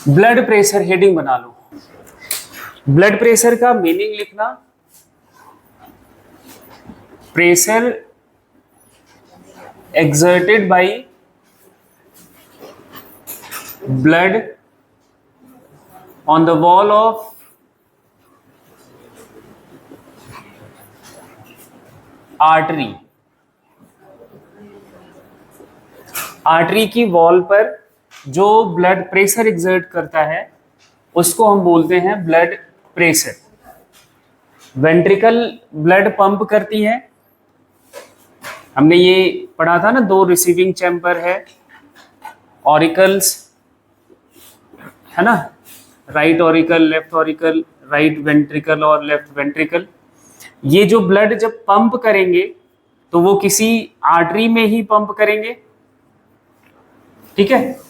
Blood pressure heading बना लो। Blood pressure का meaning लिखना, pressure exerted by blood on the wall of artery। Artery की wall पर जो ब्लड प्रेशर एग्जर्ट करता है उसको हम बोलते हैं blood pressure. Ventricle blood pump करती है, हमने ये पढ़ा था ना, दो रिसीविंग चैम्बर है, ऑरिकल्स है ना, right auricle, left auricle, right ventricle और लेफ्ट वेंट्रिकल। ये जो ब्लड जब पंप करेंगे तो वो किसी आर्टरी में ही पंप करेंगे, ठीक है।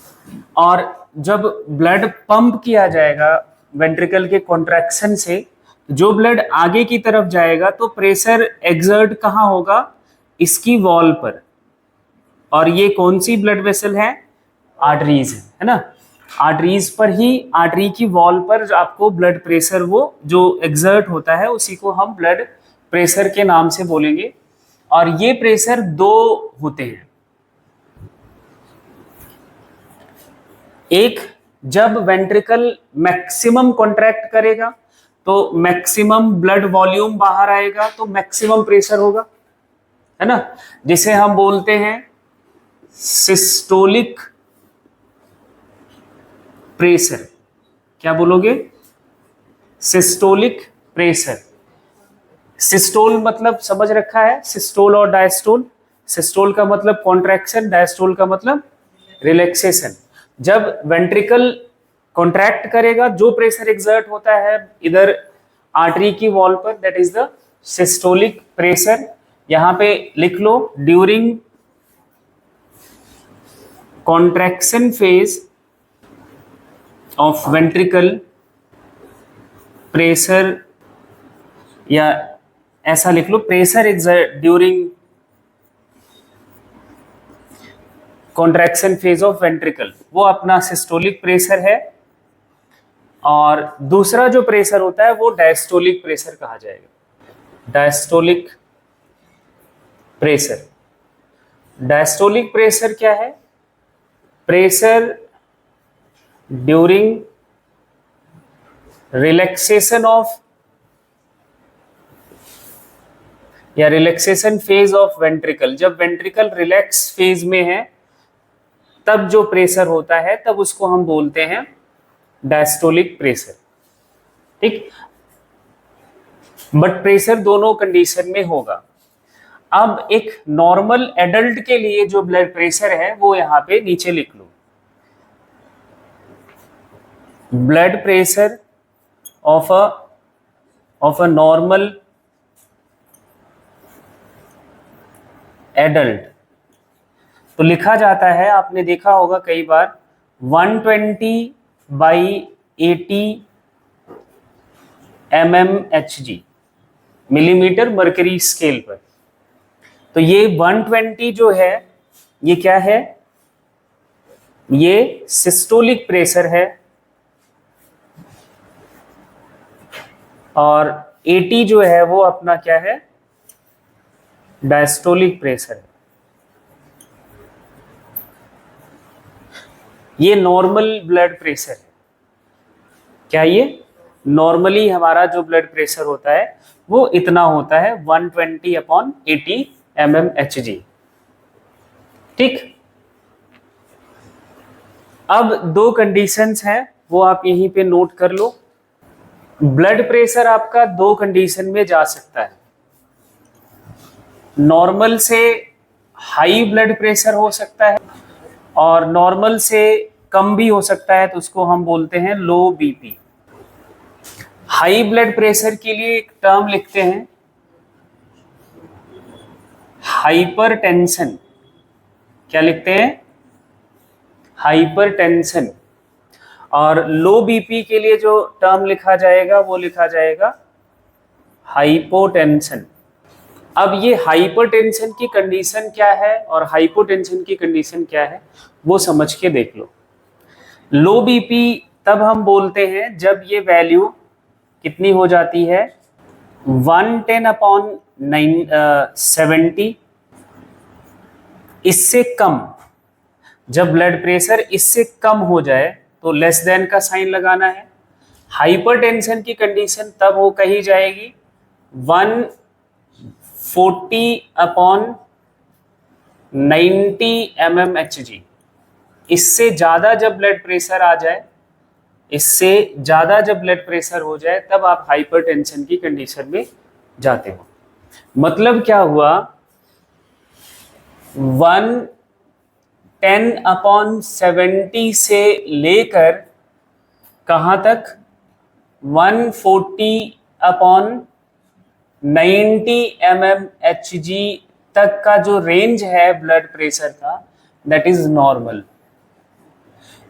और जब ब्लड पंप किया जाएगा वेंट्रिकल के कॉन्ट्रैक्शन से, जो ब्लड आगे की तरफ जाएगा तो प्रेशर एक्सर्ट कहाँ होगा, इसकी वॉल पर। और ये कौन सी ब्लड वेसल है, आर्टरीज है ना। आर्टरीज पर ही, आर्टरी की वॉल पर जो आपको ब्लड प्रेशर वो जो एक्सर्ट होता है उसी को हम ब्लड प्रेशर के नाम से बोलेंगे। और ये प्रेशर दो होते हैं, एक जब वेंट्रिकल मैक्सिमम कॉन्ट्रैक्ट करेगा तो मैक्सिमम ब्लड वॉल्यूम बाहर आएगा तो मैक्सिमम प्रेशर होगा, है ना, जिसे हम बोलते हैं सिस्टोलिक प्रेशर। क्या बोलोगे, सिस्टोलिक प्रेशर। सिस्टोल मतलब समझ रखा है, सिस्टोल और डायस्टोल। सिस्टोल का मतलब कॉन्ट्रैक्शन, डायस्टोल का मतलब रिलैक्सेशन। जब वेंट्रिकल कॉन्ट्रैक्ट करेगा, जो प्रेशर एक्सर्ट होता है इधर आर्टरी की वॉल पर, that is the systolic pressure. यहां पे लिख लो, during contraction phase of ventricle pressure, या ऐसा लिख लो, pressure exert during contraction phase of ventricle, वो अपना सिस्टोलिक प्रेशर है। और दूसरा जो प्रेशर होता है वो डायस्टोलिक प्रेशर कहा जाएगा, डायस्टोलिक प्रेशर। डायस्टोलिक प्रेशर क्या है, प्रेशर ड्यूरिंग रिलैक्सेशन ऑफ या रिलैक्सेशन फेज ऑफ वेंट्रिकल। जब वेंट्रिकल रिलैक्स फेज में है तब जो प्रेशर होता है तब उसको हम बोलते हैं डायस्टोलिक प्रेशर, ठीक। बट प्रेशर दोनों कंडीशन में होगा। अब एक नॉर्मल एडल्ट के लिए जो ब्लड प्रेशर है वो यहां पे नीचे लिख लो, blood pressure of a normal adult. तो लिखा जाता है, आपने देखा होगा कई बार, 120/80 mmHg, मिलीमीटर मर्करी स्केल पर। तो ये 120 जो है ये क्या है, ये सिस्टोलिक प्रेशर है, और 80 जो है वो अपना क्या है, डायस्टोलिक प्रेशर है। ये नॉर्मल ब्लड प्रेशर है। क्या ये नॉर्मली हमारा जो ब्लड प्रेशर होता है वो इतना होता है, 120/80 mmHg, ठीक। अब दो कंडीशंस हैं वो आप यहीं पे नोट कर लो। ब्लड प्रेशर आपका दो कंडीशन में जा सकता है, नॉर्मल से हाई ब्लड प्रेशर हो सकता है और नॉर्मल से कम भी हो सकता है, तो उसको हम बोलते हैं लो बीपी। हाई ब्लड प्रेशर के लिए एक टर्म लिखते हैं, हाइपरटेंशन। क्या लिखते हैं, हाइपरटेंशन। और लो बीपी के लिए जो टर्म लिखा जाएगा वो लिखा जाएगा हाइपोटेंशन। अब ये हाइपरटेंशन की कंडीशन क्या है और हाइपोटेंशन की कंडीशन क्या है वो समझ के देख लो। लो बीपी तब हम बोलते हैं जब ये वैल्यू कितनी हो जाती है 110/70, इससे कम। जब ब्लड प्रेशर इससे कम हो जाए तो लेस देन का साइन लगाना है। हाइपरटेंशन की कंडीशन तब वो कही जाएगी 140/90 mmHg। इससे ज़्यादा जब ब्लड प्रेशर आ जाए, इससे ज़्यादा जब ब्लड प्रेशर हो जाए, तब आप हाइपरटेंशन की कंडीशन में जाते हो। मतलब क्या हुआ, 110/70 से लेकर कहाँ तक 140/90 mmHg तक का जो रेंज है ब्लड प्रेशर का, दैट इज नॉर्मल।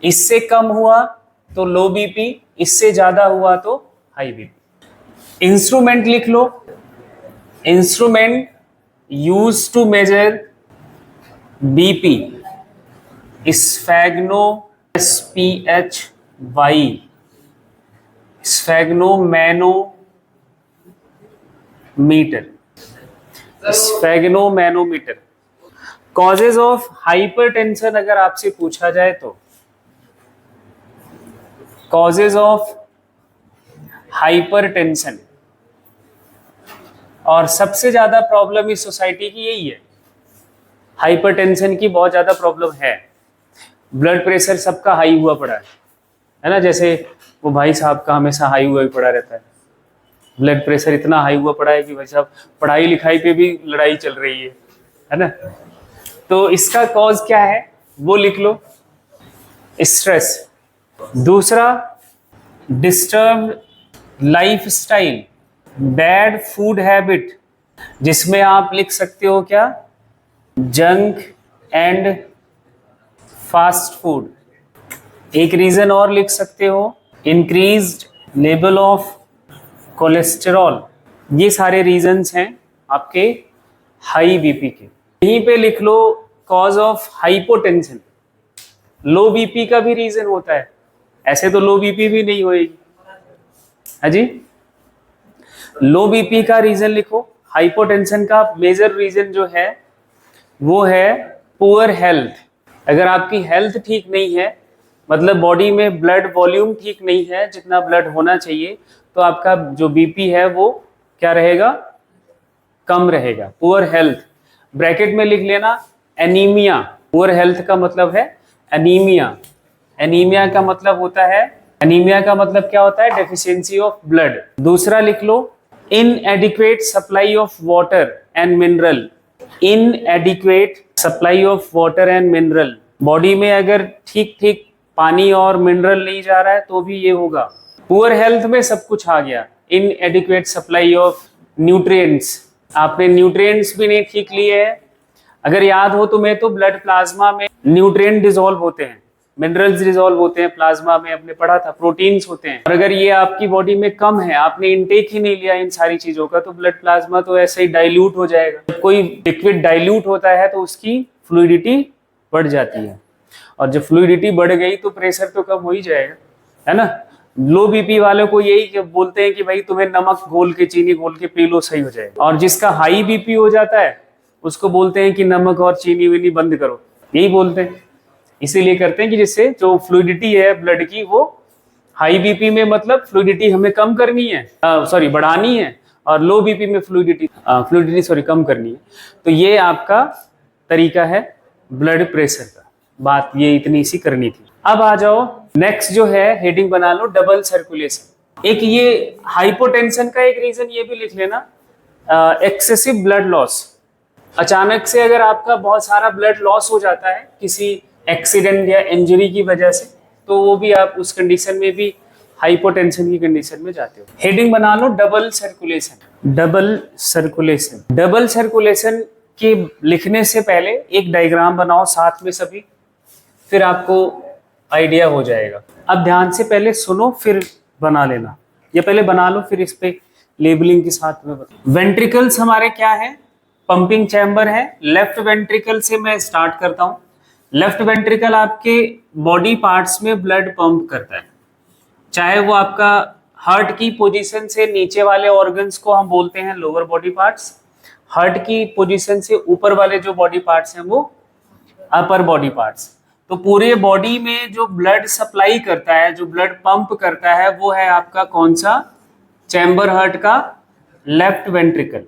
इससे कम हुआ तो लो बीपी, इससे ज्यादा हुआ तो हाई बीपी। इंस्ट्रूमेंट लिख लो। Instrument use to measure BP, sphygmo SpHy, sphygmomanometer, sphygmomanometer. Causes of hypertension अगर आपसे पूछा जाए तो कॉजेज ऑफ हाइपरटेंशन, और सबसे ज्यादा प्रॉब्लम इस सोसाइटी की यही है, हाइपरटेंशन की बहुत ज्यादा प्रॉब्लम है। ब्लड प्रेशर सबका हाई हुआ पड़ा है ना, जैसे वो भाई साहब का हमेशा हाई हुआ ही पड़ा रहता है। ब्लड प्रेशर इतना हाई हुआ पड़ा है कि भाई साहब पढ़ाई लिखाई पे भी लड़ाई चल रही है ना। तो इसका कॉज क्या है वो लिख लो, स्ट्रेस। दूसरा, disturb lifestyle, bad food habit, जिसमें आप लिख सकते हो क्या, जंक एंड फास्ट फूड। एक रीजन और लिख सकते हो, इंक्रीज्ड लेवल ऑफ कोलेस्टेरॉल। ये सारे रीजंस हैं आपके हाई बीपी के। यहीं पे लिख लो cause of hypotension. Low BP का भी रीजन होता है, ऐसे तो लो बीपी भी नहीं होएगी, है जी। लो बीपी का रीजन लिखो। हाइपोटेंशन का मेजर रीजन जो है वो है पुअर हेल्थ। अगर आपकी हेल्थ ठीक नहीं है, मतलब बॉडी में ब्लड वॉल्यूम ठीक नहीं है जितना ब्लड होना चाहिए, तो आपका जो बीपी है वो क्या रहेगा, कम रहेगा। पुअर हेल्थ, ब्रैकेट में लिख लेना एनीमिया। पुअर हेल्थ का मतलब है एनीमिया। एनीमिया का मतलब होता है, एनीमिया का मतलब क्या होता है, डेफिशिएंसी ऑफ ब्लड। दूसरा लिख लो, inadequate supply of water and mineral. Inadequate supply of water and mineral, body में अगर ठीक ठीक पानी और मिनरल नहीं जा रहा है तो भी ये होगा। पुअर हेल्थ में सब कुछ आ गया, इनएडिक्वेट सप्लाई ऑफ न्यूट्रिएंट्स, आपने न्यूट्रिएंट्स भी नहीं ठीक लिए हैं। अगर याद हो तुम्हें तो ब्लड प्लाज्मा में न्यूट्रिएंट डिसॉल्व होते हैं, मिनरल्स डिसॉल्व होते हैं प्लाज्मा में, आपने पढ़ा था, प्रोटीन्स होते हैं। और अगर ये आपकी बॉडी में कम है, आपने इनटेक ही नहीं लिया इन सारी चीजों का, तो ब्लड प्लाज्मा तो ऐसे ही डाइल्यूट हो जाएगा। जब कोई लिक्विड डाइल्यूट होता है तो उसकी फ्लूइडिटी बढ़ जाती है, और जब फ्लूइडिटी बढ़ गई तो प्रेशर तो कम हो ही जाएगा, है ना। लो बीपी वालों को यही बोलते हैं कि भाई तुम्हें नमक घोल के, चीनी घोल के पी लो, सही हो जाएगा। और जिसका हाई बीपी हो जाता है उसको बोलते हैं कि नमक और चीनी वीनी बंद करो, यही बोलते हैं। इसीलिए करते हैं कि जिससे जो फ्लूइडिटी है ब्लड की, वो हाई बीपी में मतलब फ्लूइडिटी हमें कम करनी है, सॉरी बढ़ानी है, और लो बीपी में फ्लूइडिटी कम करनी है। तो ये आपका तरीका है ब्लड प्रेशर का। बात ये इतनी सी करनी थी। अब आ जाओ नेक्स्ट जो है, हेडिंग बना लो डबल सर्कुलेशन। एक ये हाइपोटेंशन का एक रीजन ये भी लिख लेना, एक्सेसिव ब्लड लॉस। अचानक से अगर आपका बहुत सारा ब्लड लॉस हो जाता है किसी एक्सीडेंट या इंजरी की वजह से, तो वो भी आप उस कंडीशन में भी हाइपोटेंशन की कंडीशन में जाते हो। हेडिंग बना लो double circulation. Double circulation, double circulation के लिखने से पहले एक डायग्राम बनाओ साथ में सभी, फिर आपको आइडिया हो जाएगा। अब ध्यान से पहले सुनो फिर बना लेना, या पहले बना लो फिर इस पे लेबलिंग के साथ में। वेंट्रिकल्स हमारे क्या है, पंपिंग चैम्बर है। लेफ्ट वेंट्रिकल से मैं स्टार्ट करता हूँ। लेफ्ट वेंट्रिकल आपके बॉडी पार्ट्स में ब्लड पंप करता है, चाहे वो आपका हार्ट की पोजीशन से नीचे वाले ऑर्गन्स को हम बोलते हैं लोअर बॉडी पार्ट्स, हार्ट की पोजीशन से ऊपर वाले जो बॉडी पार्ट्स हैं वो अपर बॉडी पार्ट्स। तो पूरे बॉडी में जो ब्लड सप्लाई करता है, जो ब्लड पंप करता है, वो है आपका कौन सा? चैम्बर हार्ट का लेफ्ट वेंट्रिकल।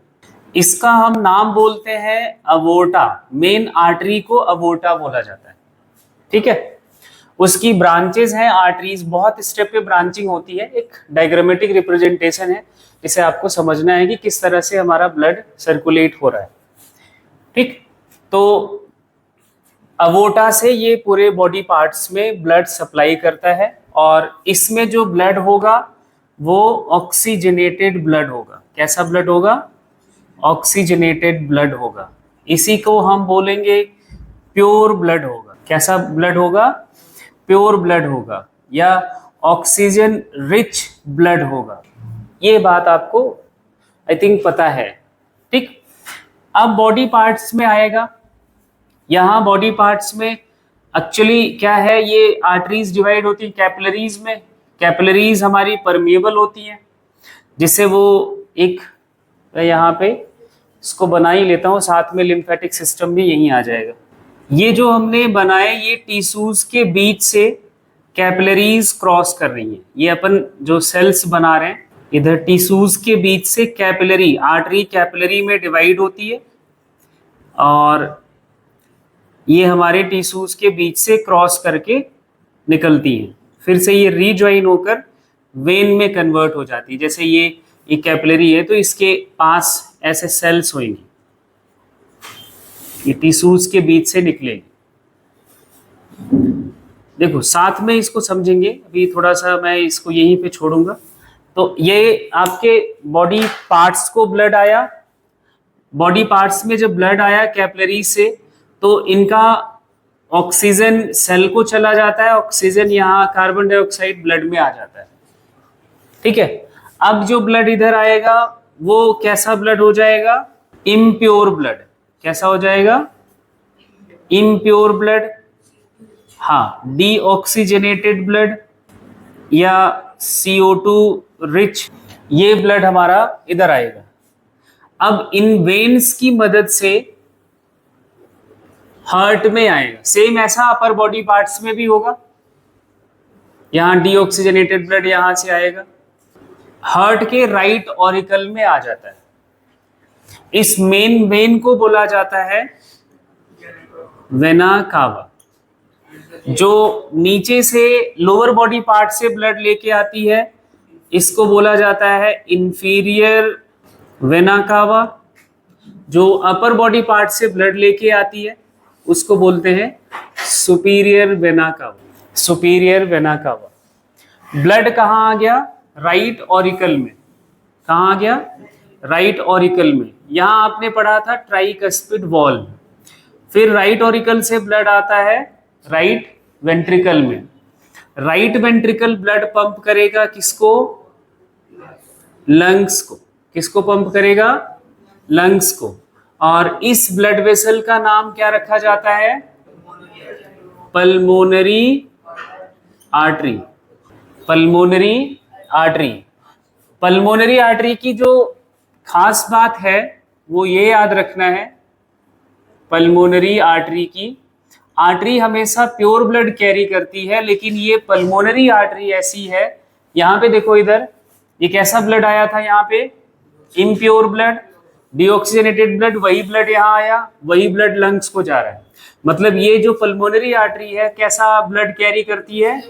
इसका हम नाम बोलते हैं अवोर्टा। मेन आर्टरी को अवोर्टा बोला जाता है, ठीक है। उसकी ब्रांचेस हैं आर्टरीज, बहुत स्टेप पे ब्रांचिंग होती है। एक डायग्रामेटिक रिप्रेजेंटेशन है, जिसे आपको समझना है कि किस तरह से हमारा ब्लड सर्कुलेट हो रहा है, ठीक। तो अवोर्टा से ये पूरे बॉडी पार्ट्स में ब्लड सप्लाई करता है, और इसमें जो ब्लड होगा वो ऑक्सीजनेटेड ब्लड होगा। कैसा ब्लड होगा? ऑक्सीजनेटेड ब्लड होगा। इसी को हम बोलेंगे प्योर ब्लड होगा। कैसा ब्लड होगा? प्योर ब्लड होगा, या ऑक्सीजन रिच ब्लड होगा। ये बात आपको आई थिंक पता है, ठीक। अब बॉडी पार्ट्स में आएगा। यहाँ बॉडी पार्ट्स में एक्चुअली क्या है, ये आर्टरीज डिवाइड होती है कैपिलरीज में। कैपिलरीज हमारी परमिएबल होती हैं, जिससे वो एक, यहाँ पे इसको बना ही लेता हूँ, साथ में लिम्फेटिक सिस्टम भी यहीं आ जाएगा। ये जो हमने बनाए, ये टिश्यूज के बीच से कैपिलरीज क्रॉस कर रही हैं। ये अपन जो सेल्स बना रहे हैं, इधर टिश्यूज के बीच से कैपिलरी, आर्टरी कैपिलरी में डिवाइड होती है, और ये हमारे टिश्यूज के बीच से क्रॉस करके निकलती हैं। फिर से ये रीजॉइन होकर वेन में कन्वर्ट हो जाती है। जैसे ये एक कैपिलरी है, तो इसके पास ऐसे सेल्स होंगी, ये टिश्यूज के बीच से निकलेगी। देखो साथ में इसको समझेंगे, अभी थोड़ा सा मैं इसको यहीं पे छोड़ूंगा। तो ये आपके बॉडी पार्ट्स को ब्लड आया, बॉडी पार्ट्स में जब ब्लड आया कैपिलरी से, तो इनका ऑक्सीजन सेल को चला जाता है, ऑक्सीजन यहाँ कार्बन डाइऑक्साइड ब्लड में आ जाता है, ठीक है। अब जो ब्लड इधर आएगा वो कैसा ब्लड हो जाएगा? Impure blood. कैसा हो जाएगा? इम्प्योर ब्लड, हाँ, डीऑक्सीजनेटेड ब्लड या CO2 रिच, ये ब्लड हमारा इधर आएगा। अब इन वेन्स की मदद से हार्ट में आएगा। सेम ऐसा अपर बॉडी पार्ट्स में भी होगा। यहां डीऑक्सीजनेटेड ब्लड यहां से आएगा, हार्ट के राइट ऑरिकल में आ जाता है। इस मेन वेन को बोला जाता है वेना कावा। जो नीचे से लोअर बॉडी पार्ट से ब्लड लेके आती है, इसको बोला जाता है इंफीरियर वेना कावा। जो अपर बॉडी पार्ट से ब्लड लेके आती है, उसको बोलते हैं superior vena cava. Superior vena cava. Blood कहाँ आ गया? राइट ऑरिकल में। कहाँ आ गया? राइट ऑरिकल में। यहाँ आपने पढ़ा था ट्राइकस्पिड वॉल्व। फिर राइट ऑरिकल से ब्लड आता है राइट वेंट्रिकल में। राइट वेंट्रिकल ब्लड पंप करेगा किसको? लंग्स को। किसको पंप करेगा? लंग्स को। और इस ब्लड वेसल का नाम क्या रखा जाता है? Pulmonary artery. Pulmonary artery. Pulmonary artery की जो खास बात है वो ये याद रखना है, पल्मोनरी आर्टरी की, आर्टरी हमेशा प्योर ब्लड कैरी करती है, लेकिन ये पल्मोनरी आर्टरी ऐसी है, यहाँ पे देखो इधर, ये कैसा ब्लड आया था यहाँ पे? Impure blood, deoxygenated blood. वही ब्लड यहाँ आया, वही ब्लड लंग्स को जा रहा है। मतलब ये जो पल्मोनरी आर्टरी है, कैसा ब्लड कैरी करती है?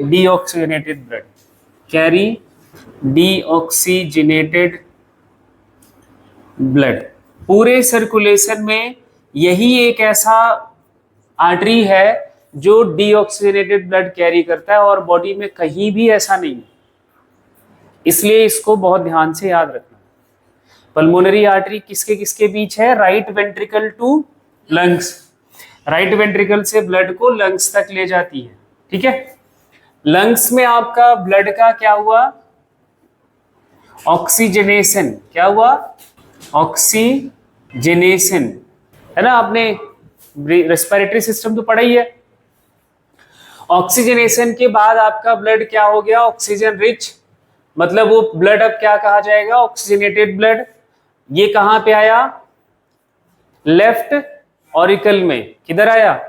Deoxygenated blood carry, deoxygenated blood. पूरे सर्कुलेशन में यही एक ऐसा आर्टरी है जो डीऑक्सीजनेटेड ब्लड कैरी करता है, और बॉडी में कहीं भी ऐसा नहीं है। इसलिए इसको बहुत ध्यान से याद रखना। पल्मोनरी आर्टरी किसके किसके बीच है? Right ventricle to lungs. Right ventricle से ब्लड को लंग्स तक ले जाती है, ठीक है। लंग्स में आपका ब्लड का क्या हुआ? ऑक्सीजनेशन। क्या हुआ? ऑक्सीजनेशन, है ना। आपने रेस्पिरेटरी सिस्टम तो पढ़ा ही है। ऑक्सीजनेशन के बाद आपका ब्लड क्या हो गया, ऑक्सीजन रिच, मतलब वो ब्लड अब क्या कहा जाएगा, ऑक्सीजनेटेड ब्लड। ये कहां पे आया, लेफ्ट ऑरिकल में, किधर आया,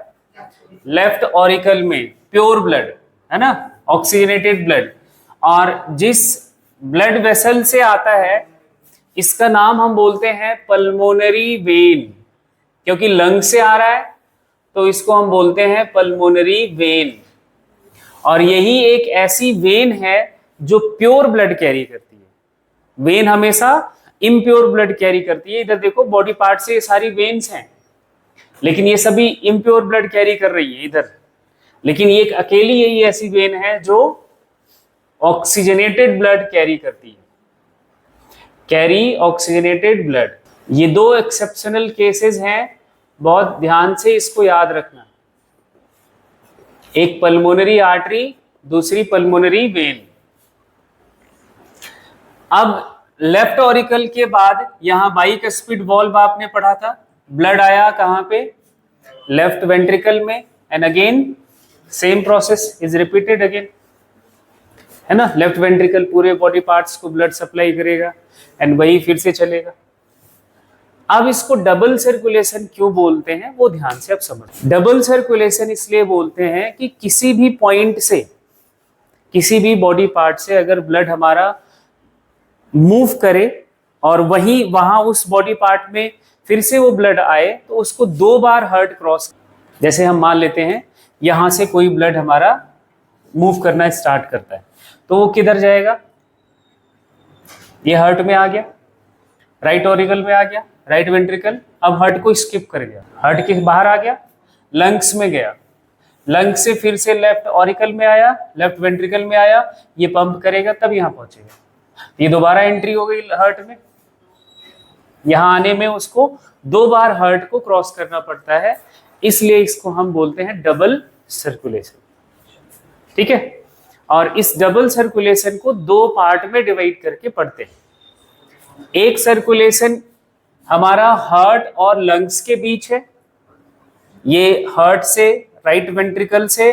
लेफ्ट ऑरिकल में, प्योर ब्लड है ना, ऑक्सीजनेटेड ब्लड। और जिस ब्लड वेसल से आता है इसका नाम हम बोलते हैं पल्मोनरी वेन, क्योंकि लंग से आ रहा है तो इसको हम बोलते हैं पल्मोनरी वेन। और यही एक ऐसी वेन है जो प्योर ब्लड कैरी करती है। वेन हमेशा इम्प्योर ब्लड कैरी करती है। इधर देखो बॉडी पार्ट से ये सारी वेन्स हैं, लेकिन ये सभी इम्प्योर ब्लड कैरी कर रही है इधर, लेकिन ये एक अकेली यही ऐसी वेन है जो ऑक्सीजनेटेड ब्लड कैरी करती है, कैरी ऑक्सीजनेटेड ब्लड। ये दो एक्सेप्शनल केसेस हैं, बहुत ध्यान से इसको याद रखना, एक पल्मोनरी आर्टरी, दूसरी पल्मोनरी वेन। अब लेफ्ट ऑरिकल के बाद यहां बाइकस्पिड वॉल्व आपने पढ़ा था, ब्लड आया कहां पे, लेफ्ट वेंट्रिकल में, and again same process is repeated again, है ना। लेफ्ट वेंट्रिकल पूरे बॉडी पार्ट्स को ब्लड सप्लाई करेगा एंड वही फिर से चलेगा। अब इसको डबल सर्कुलेशन क्यों बोलते हैं वो ध्यान से अब समझ। डबल सर्कुलेशन इसलिए बोलते हैं कि किसी भी पॉइंट से, किसी भी बॉडी पार्ट से अगर ब्लड हमारा मूव करे और वहां उस बॉडी पार्ट में फिर से वो ब्लड आए तो उसको 2 बार हार्ट क्रॉस, जैसे हम मान लेते हैं यहां से कोई ब्लड हमारा मूव करना स्टार्ट करता है तो वो किधर जाएगा, ये हार्ट में आ गया, राइट ऑरिकल में आ गया, राइट वेंट्रिकल, अब हार्ट को स्किप कर गया, हार्ट के बाहर आ गया, लंग्स में गया, लंग्स से फिर से लेफ्ट ऑरिकल में आया, लेफ्ट वेंट्रिकल में आया, ये पंप करेगा तब यहां पहुंचेगा, ये दोबारा एंट्री हो गई हार्ट में। यहां आने में उसको 2 बार हार्ट को क्रॉस करना पड़ता है, इसलिए इसको हम बोलते हैं डबल सर्कुलेशन, ठीक है। और इस डबल सर्कुलेशन को 2 पार्ट में डिवाइड करके पढ़ते हैं। एक सर्कुलेशन हमारा हार्ट और लंग्स के बीच है, ये हार्ट से, राइट वेंट्रिकल से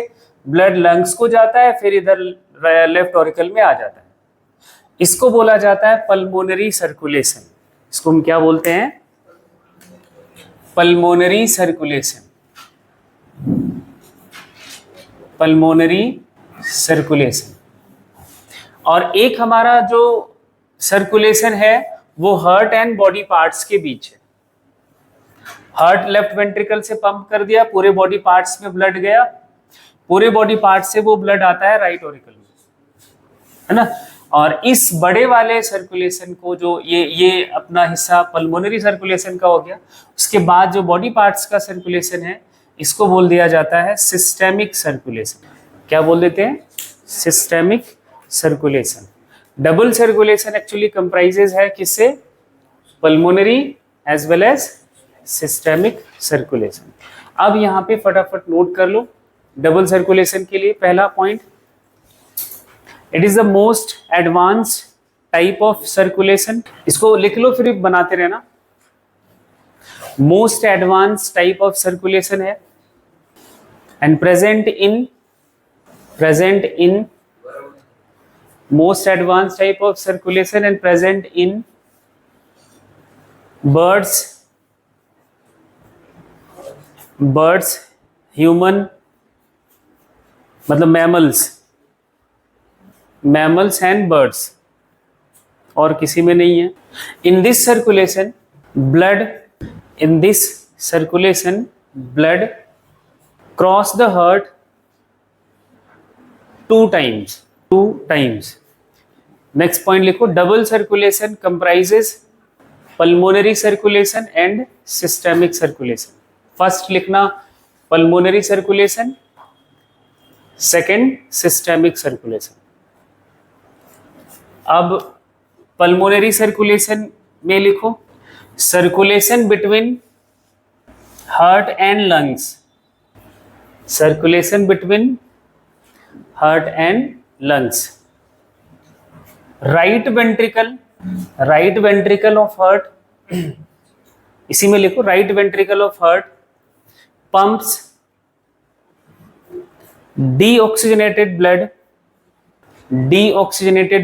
ब्लड लंग्स को जाता है, फिर इधर लेफ्ट ऑरिकल में आ जाता है, इसको बोला जाता है पल्मोनरी सर्कुलेशन। इसको हम क्या बोलते हैं, पल्मोनरी सर्कुलेशन, पल्मोनरी सर्कुलेशन। और एक हमारा जो सर्कुलेशन है वो हार्ट एंड बॉडी पार्ट्स के बीच है। हार्ट लेफ्ट वेंट्रिकल से पंप कर दिया, पूरे बॉडी पार्ट्स में ब्लड गया, पूरे बॉडी पार्ट से वो ब्लड आता है राइट ऑरिकल में, है ना। और इस बड़े वाले सर्कुलेशन को, जो ये अपना हिस्सा पल्मोनरी सर्कुलेशन का हो गया, उसके बाद जो बॉडी पार्ट्स का सर्कुलेशन है इसको बोल दिया जाता है सिस्टेमिक सर्कुलेशन। क्या बोल देते हैं, systemic circulation. Double circulation actually comprises है किससे, pulmonary as well as systemic circulation. अब यहाँ पे फटाफट नोट कर लो डबल सर्कुलेशन के लिए पहला point, it is the most advanced type of circulation. इसको लिख लो फिर बनाते रहना। Most advanced type of circulation है and present in most advanced type of circulation and present in birds, human, मतलब mammals and birds, और किसी में नहीं है। in this circulation blood cross the heart 2 times। Next point लिखो, double circulation comprises pulmonary circulation and systemic circulation. First लिखना pulmonary circulation, second systemic circulation. अब pulmonary circulation में लिखो circulation between heart and lungs, circulation between heart and lungs. Right ventricle of heart, इसी में लिखो right ventricle of heart pumps deoxygenated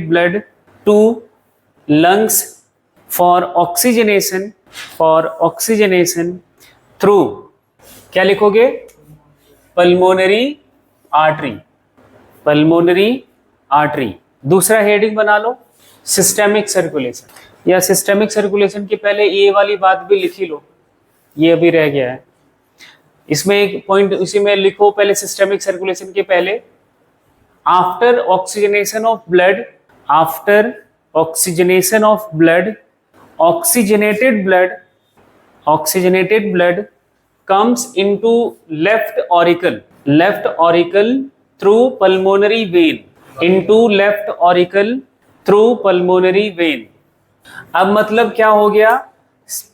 blood to lungs for oxygenation through, क्या लिखोगे? Pulmonary artery. दूसरा heading बना लो systemic circulation, या systemic circulation के पहले ये वाली बात भी लिखी लो, ये अभी रह गया है। इसमें एक पॉइंट इसी में लिखो पहले, सिस्टेमिक सर्कुलेशन के पहले, after oxygenation of blood, oxygenated blood comes into left auricle through pulmonary vein, अब मतलब क्या हो गया?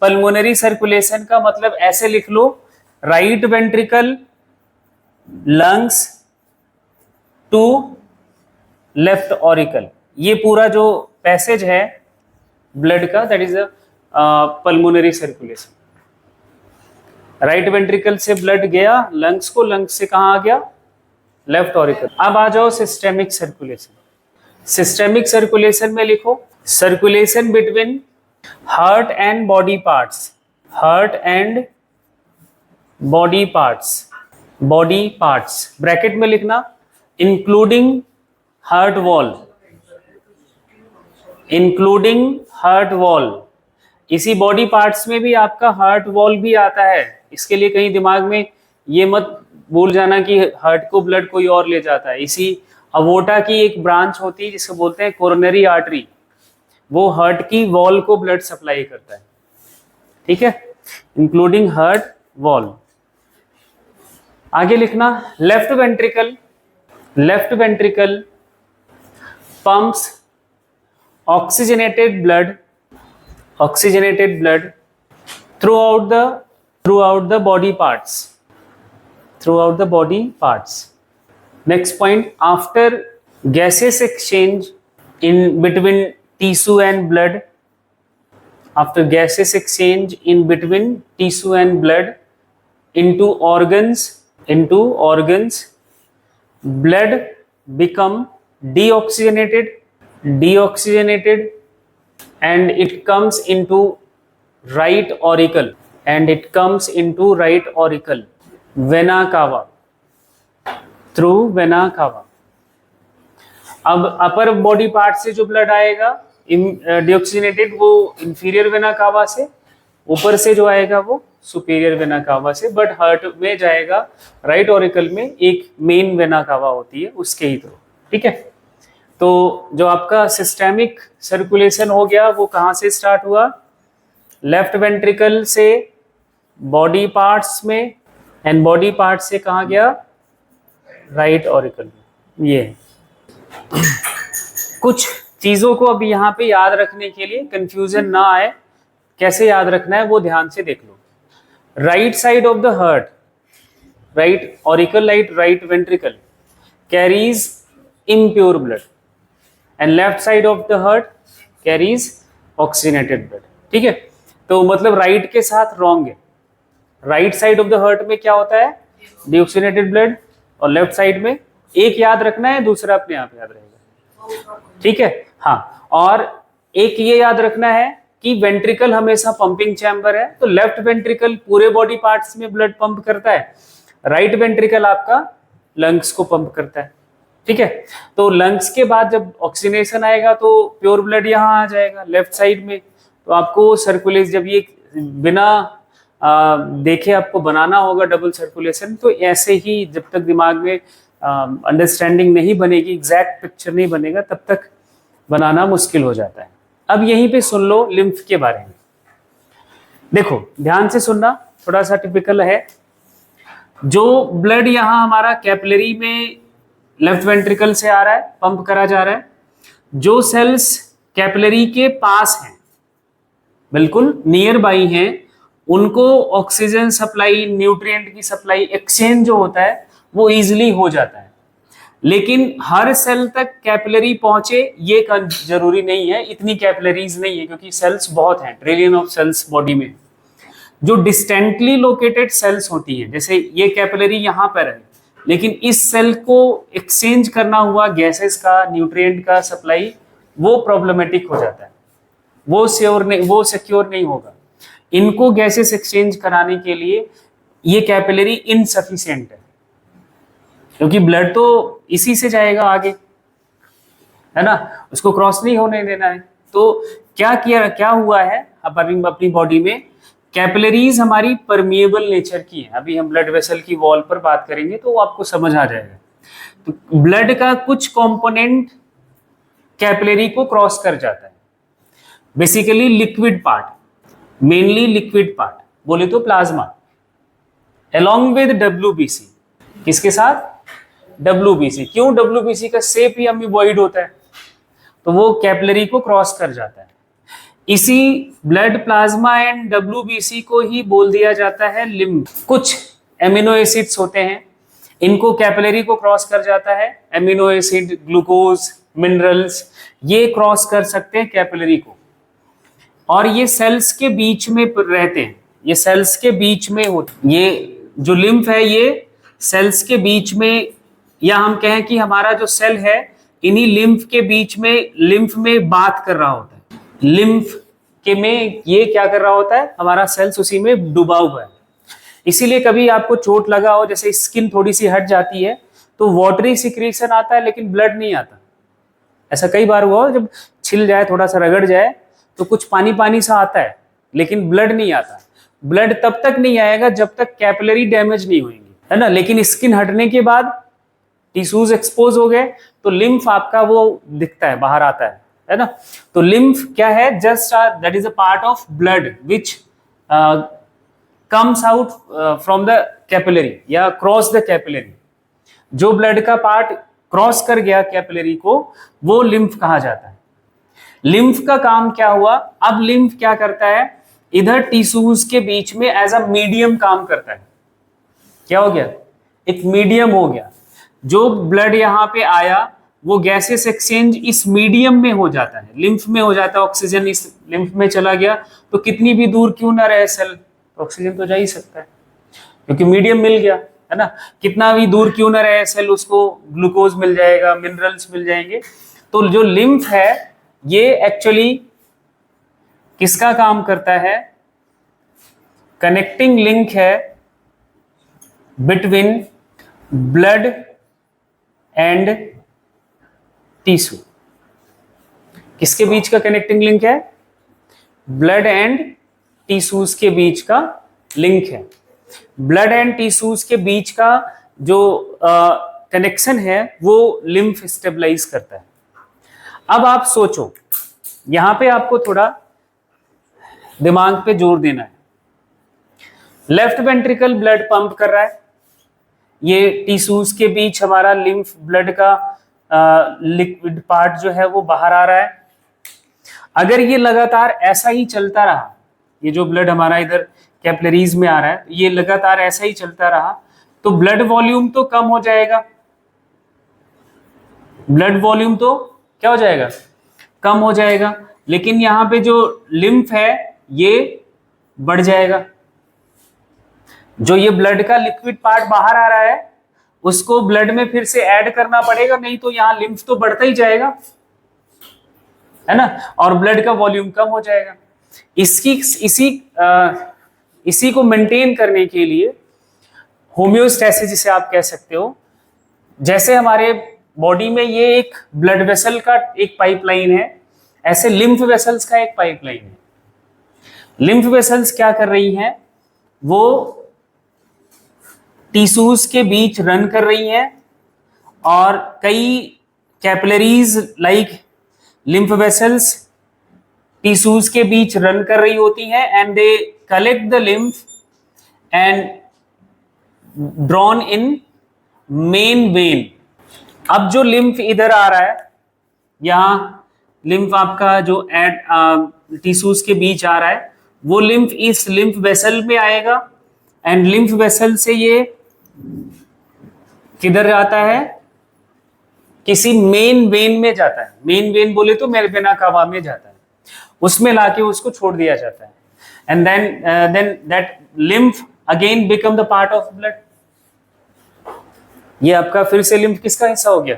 पल्मोनरी सर्कुलेशन का मतलब ऐसे लिख लो, right ventricle lungs to left auricle, ये पूरा जो पैसेज है ब्लड का, that is a pulmonary circulation. Right ventricle से ब्लड गया लंग्स को, लंग्स से कहां आ गया? Left auricle. अब आ जाओ सिस्टेमिक सर्कुलेशन में लिखो, circulation between heart and body parts, bracket में लिखना, इंक्लूडिंग हार्ट वॉल। इसी बॉडी पार्ट्स में भी आपका हार्ट वॉल भी आता है, इसके लिए कहीं दिमाग में ये मत भूल जाना कि हार्ट को ब्लड कोई और ले जाता है। इसी अवोटा की एक ब्रांच होती है जिसको बोलते हैं कोरोनरी आर्टरी, वो हार्ट की वॉल को ब्लड सप्लाई करता है, ठीक है, इंक्लूडिंग हार्ट वॉल। आगे लिखना, left ventricle pumps oxygenated blood throughout the body parts. Next point, after gaseous exchange in between tissue and blood, into organs, blood become deoxygenated and it comes into right auricle, vena cava, through vena cava। अब upper body part से जो blood आएगा deoxygenated, वो inferior vena cava से, ऊपर से जो आएगा वो सुपीरियर वेना कावा से, बट हार्ट में जाएगा राइट ऑरिकल में, एक मेन वेना कावा होती है उसके ही थ्रू, ठीक है। तो जो आपका सिस्टेमिक सर्कुलेशन हो गया वो कहाँ से स्टार्ट हुआ? लेफ्ट वेंट्रिकल से बॉडी पार्ट्स में, एंड बॉडी पार्ट से कहाँ गया? राइट ऑरिकल में। ये कुछ चीजों को अब यहाँ पे याद रखने के लिए, कंफ्यूजन ना आए, कैसे याद रखना है वो ध्यान से देख लो। Right side of the heart, right auricle, right ventricle carries impure blood and left side of the heart carries oxygenated blood, ठीक है। तो मतलब राइट के साथ रॉन्ग है, right side of the heart में क्या होता है? डिऑक्सीजनेटेड ब्लड, और लेफ्ट साइड में एक याद रखना है, दूसरा अपने आप याद रहेगा, ठीक है। हाँ, और एक ये याद रखना है कि वेंट्रिकल हमेशा पंपिंग चैम्बर है, तो लेफ्ट वेंट्रिकल पूरे बॉडी पार्ट्स में ब्लड पंप करता है, राइट वेंट्रिकल आपका लंग्स को पंप करता है, ठीक है। तो लंग्स के बाद जब ऑक्सीजनेशन आएगा तो प्योर ब्लड यहाँ आ जाएगा लेफ्ट साइड में। तो आपको सर्कुलेशन, जब ये बिना देखे आपको बनाना होगा डबल सर्कुलेशन, तो ऐसे ही जब तक दिमाग में अंडरस्टैंडिंग नहीं बनेगी, एग्जैक्ट पिक्चर नहीं बनेगा, तब तक बनाना मुश्किल हो जाता है। अब यहीं पे सुन लो लिम्फ के बारे में, देखो ध्यान से सुनना, थोड़ा सा टिपिकल है। जो ब्लड यहाँ हमारा कैपिलरी में लेफ्ट वेंट्रिकल से आ रहा है, पंप करा जा रहा है, जो सेल्स कैपिलरी के पास हैं, बिल्कुल नियर बाई हैं, उनको ऑक्सीजन सप्लाई, न्यूट्रिएंट की सप्लाई, एक्सचेंज जो होता है वो इजीली हो जाता है। लेकिन हर सेल तक कैपिलरी पहुंचे ये जरूरी नहीं है, इतनी कैपिलरीज नहीं है, क्योंकि सेल्स बहुत हैं, ट्रिलियन ऑफ सेल्स बॉडी में। जो डिस्टेंटली लोकेटेड सेल्स होती हैं, जैसे ये कैपिलरी यहाँ पर है, लेकिन इस सेल को एक्सचेंज करना हुआ गैसेस का, न्यूट्रिएंट का सप्लाई, वो प्रॉब्लमेटिक हो जाता है, वो सिक्योर नहीं होगा। इनको गैसेस एक्सचेंज कराने के लिए ये कैपिलरी इनसफिशिएंट है, क्योंकि ब्लड तो इसी से जाएगा आगे, है ना, उसको क्रॉस नहीं होने देना है। तो क्या हुआ है अपनी बॉडी में, कैपिलरीज हमारी परमिएबल नेचर की है। अभी हम ब्लड वेसल की वॉल पर बात करेंगे तो आपको समझ आ जाएगा। तो ब्लड का कुछ कंपोनेंट कैपिलरी को क्रॉस कर जाता है, basically liquid part, mainly liquid part बोले तो प्लाज्मा, along with WBC। किसके साथ? WBC। क्यों? WBC का शेप ही अमीबॉइड होता है, तो वो कैपिलरी को क्रॉस कर जाता है। इसी ब्लड प्लाज्मा एंड WBC को ही बोल दिया जाता है लिम्फ। कुछ एमिनो एसिड्स होते हैं, इनको कैपिलरी को क्रॉस कर जाता है, एमिनो एसिड, ग्लूकोज, मिनरल्स, ये क्रॉस कर सकते हैं कैपिलरी को, और ये सेल्स के बीच में रहते हैं, ये सेल्स के बीच में होते। ये जो लिम्फ है ये सेल्स के बीच में, या हम कहें कि हमारा जो सेल है इन्हीं लिम्फ के बीच में, लिम्फ में बात कर रहा होता है, लिम्फ के में ये क्या कर रहा होता है, हमारा सेल्स उसी में डूबा हुआ है। इसीलिए कभी आपको चोट लगा हो, जैसे स्किन थोड़ी सी हट जाती है तो वाटरी सिक्रीशन आता है लेकिन ब्लड नहीं आता। ऐसा कई बार हुआ, जब छिल जाए, थोड़ा सा रगड़ जाए तो कुछ पानी पानी सा आता है लेकिन ब्लड नहीं आता। ब्लड तब तक नहीं आएगा जब तक कैपिलरी डैमेज नहीं होंगी, है ना। लेकिन स्किन हटने के बाद टिश्यूज एक्सपोज हो गए तो लिम्फ आपका वो दिखता है, बाहर आता है ना। तो लिम्फ क्या है? Just that is a part of blood which comes out from the capillary या क्रॉस द कैपिलरी। जो ब्लड का पार्ट क्रॉस कर गया कैपिलरी को, वो लिम्फ कहा जाता है। लिम्फ का काम क्या हुआ? अब लिम्फ क्या करता है, इधर टिश्यूज के बीच में एज अ मीडियम काम करता है। क्या हो गया? एक मीडियम हो गया। जो ब्लड यहाँ पे आया वो गैसेस एक्सचेंज इस मीडियम में हो जाता है, लिम्फ में हो जाता है। ऑक्सीजन इस लिम्फ में चला गया तो कितनी भी दूर क्यों ना रहे सेल, ऑक्सीजन तो जा ही सकता है क्योंकि मीडियम मिल गया, है ना। कितना भी दूर क्यों ना रहे सेल, उसको ग्लूकोज मिल जाएगा, मिनरल्स मिल जाएंगे। तो जो लिम्फ है ये एक्चुअली किसका काम करता है? कनेक्टिंग लिंक है बिटवीन ब्लड एंड टिश्यू। किसके बीच का कनेक्टिंग लिंक है? ब्लड एंड टिश्यूज के बीच का लिंक है। ब्लड एंड टिश्यूज के बीच का जो कनेक्शन है वो लिम्फ स्टेबलाइज करता है। अब आप सोचो, यहां पे आपको थोड़ा दिमाग पे जोर देना है। लेफ्ट वेंट्रिकल ब्लड पंप कर रहा है, ये टिश्यूज के बीच हमारा लिम्फ ब्लड का लिक्विड पार्ट जो है वो बाहर आ रहा है। अगर ये लगातार ऐसा ही चलता रहा, ये जो ब्लड हमारा इधर कैपिलरीज में आ रहा है, ये लगातार ऐसा ही चलता रहा तो ब्लड वॉल्यूम तो कम हो जाएगा। ब्लड वॉल्यूम तो क्या हो जाएगा? कम हो जाएगा। लेकिन यहाँ पे जो लिम्फ है ये बढ़ जाएगा। जो ये ब्लड का लिक्विड पार्ट बाहर आ रहा है उसको ब्लड में फिर से ऐड करना पड़ेगा, नहीं तो यहाँ लिम्फ तो बढ़ता ही जाएगा, है ना, और ब्लड का वॉल्यूम कम हो जाएगा। इसी को मेंटेन करने के लिए होम्योस्टैसिस जिसे आप कह सकते हो, जैसे हमारे बॉडी में ये एक ब्लड वेसल का एक पाइपलाइन है, ऐसे लिम्फ वेसल्स का एक पाइपलाइन है। लिम्फ वेसल्स क्या कर रही हैं? वो टिश्यूज के बीच रन कर रही हैं और कई capillaries like lymph vessels tissues के बीच रन कर रही होती हैं and they collect the lymph and drawn in main vein. अब जो लिम्फ इधर आ रहा है, यहां लिम्फ आपका जो टिश्यूज के बीच आ रहा है, वो लिम्फ इस लिम्फ वेसल में आएगा एंड लिम्फ वेसल से ये किधर जाता है? किसी मेन वेन में जाता है। मेन वेन बोले तो वेना कावा में जाता है, उसमें लाके उसको छोड़ दिया जाता है and then that lymph again become the part of blood. ये आपका फिर से लिम्फ किसका हिस्सा हो गया,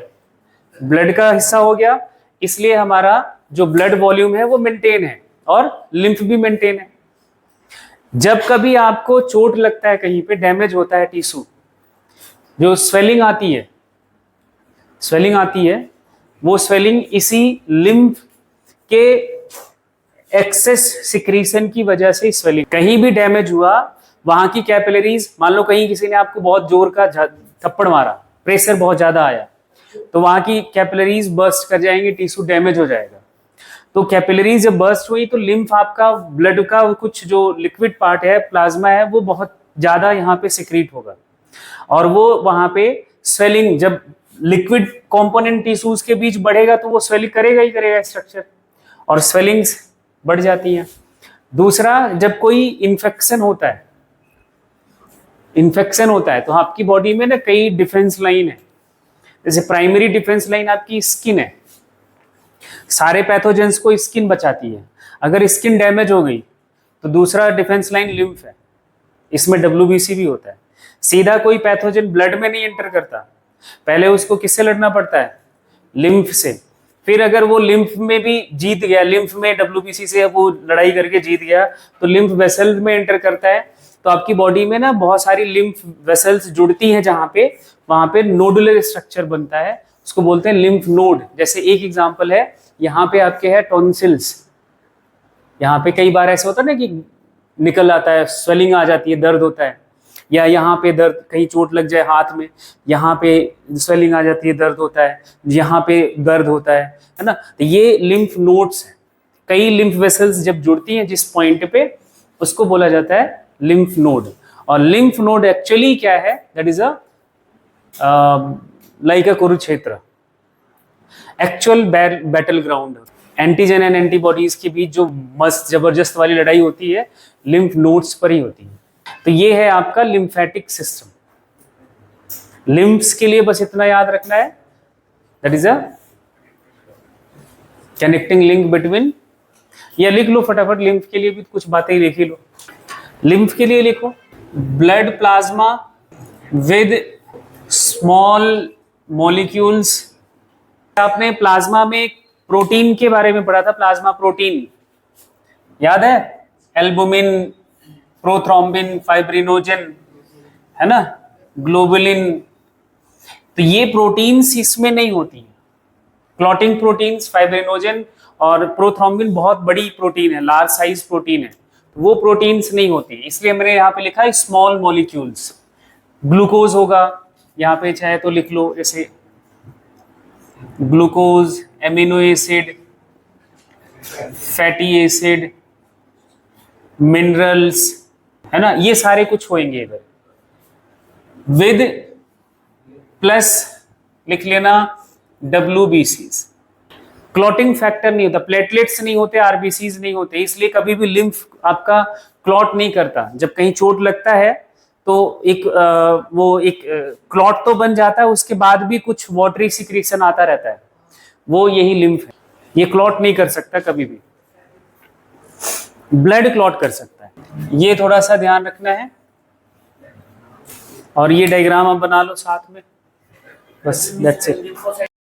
ब्लड का हिस्सा हो गया, इसलिए हमारा जो ब्लड वॉल्यूम है वो मेंटेन है और लिम्फ भी मेंटेन है। जब कभी आपको चोट लगता है, कहीं पे डैमेज होता है टिश्यू, जो स्वेलिंग आती है, वो स्वेलिंग इसी लिम्फ के एक्सेस सिक्रीशन की वजह से स्वेलिंग। कहीं भी डैमेज हुआ, वहां की कैपिलरीज, मान लो कहीं किसी ने आपको बहुत जोर का थप्पड़ मारा, प्रेशर बहुत ज्यादा आया, तो वहां की कैपिलरीज बर्स्ट कर जाएंगे, टिश्यू डैमेज हो जाएगा। तो कैपिलरीज जब बर्स्ट हुई तो लिम्फ आपका, ब्लड का कुछ जो लिक्विड पार्ट है, प्लाज्मा है, वो बहुत ज्यादा यहाँ पे सिक्रीट होगा और वो वहां पे स्वेलिंग, जब लिक्विड कंपोनेंट टिश्यूज के बीच बढ़ेगा तो वो स्वेलिंग करेगा ही करेगा स्ट्रक्चर, और स्वेलिंग्स बढ़ जाती हैं। दूसरा, जब कोई इन्फेक्शन होता है तो आपकी बॉडी में ना कई डिफेंस लाइन है। जैसे प्राइमरी डिफेंस लाइन आपकी स्किन है, सारे पैथोजेंस को स्किन बचाती है। अगर स्किन डैमेज हो गई तो दूसरा डिफेंस लाइन लिम्फ है, इसमें WBC भी होता है। सीधा कोई पैथोजन ब्लड में नहीं एंटर करता, पहले उसको किससे लड़ना पड़ता है, लिम्फ से। फिर अगर वो लिम्फ में भी जीत गया, लिम्फ में WBC से वो लड़ाई करके जीत गया, तो लिम्फ वेसल में एंटर करता है। तो आपकी बॉडी में ना बहुत सारी लिम्फ वेसल्स जुड़ती हैं, जहां पे वहां पे नोडुलर स्ट्रक्चर बनता है, उसको बोलते हैं लिम्फ नोड। जैसे एक एग्जांपल है, यहाँ पे आपके है टॉन्सिल्स, यहाँ पे कई बार ऐसा होता है ना कि निकल आता है, स्वेलिंग आ जाती है, दर्द होता है, या यहाँ पे दर्द, कहीं चोट लग जाए हाथ में, यहाँ पे स्वेलिंग आ जाती है, दर्द होता है, यहाँ पे दर्द होता है ना। तो ये लिम्फ नोड्स हैं। कई लिम्फ वेसल्स जब जुड़ती हैं जिस पॉइंट पे, उसको बोला जाता है लिम्फ नोड। और लिम्फ नोड एक्चुअली क्या है, that is like a Kurukshetra, actual battle ground. Antigen and antibodies के बीच जो मस्त जबरदस्त वाली लड़ाई होती है, लिम्फ नोड्स पर ही होती है। तो ये है आपका लिम्फेटिक सिस्टम। लिम्फ्स के लिए बस इतना याद रखना है, that is a connecting link between, या लिख लो फटाफट, लिम्फ के लिए भी कुछ बातें लिख ही लो। लिम्फ के लिए लिखो, blood plasma with small molecules. आपने प्लाज्मा में प्रोटीन के बारे में पढ़ा था, प्लाज्मा प्रोटीन याद है, एल्बुमिन, प्रोथ्रोम्बिन, फाइब्रिनोजन, है ना, ग्लोबुलिन। तो ये प्रोटीन्स इसमें नहीं होती हैं। क्लॉटिंग प्रोटीन्स, फाइब्रिनोजन और प्रोथ्रोम्बिन बहुत बड़ी प्रोटीन है, लार्ज साइज प्रोटीन है, वो प्रोटीन्स नहीं होती, इसलिए मैंने यहाँ पे लिखा है स्मॉल मॉलिक्यूल्स। ग्लूकोज होगा, यहाँ पे चाहे तो लिख लो, जैसे glucose, amino acid, fatty acid, minerals, है ना, ये सारे कुछ होंगे इधर। विद प्लस लिख लेना WBCs। क्लॉटिंग फैक्टर नहीं होता, प्लेटलेट्स नहीं होते, RBCs नहीं होते, इसलिए कभी भी लिम्फ आपका क्लॉट नहीं करता। जब कहीं चोट लगता है तो वो एक क्लॉट तो बन जाता है, उसके बाद भी कुछ वाटरी सिक्रीशन आता रहता है, वो यही लिम्फ है। ये क्लॉट नहीं कर सकता कभी भी, ब्लड क्लॉट कर सकता है, ये थोड़ा सा ध्यान रखना है। और ये डायग्राम आप बना लो साथ में, बस दैट्स इट।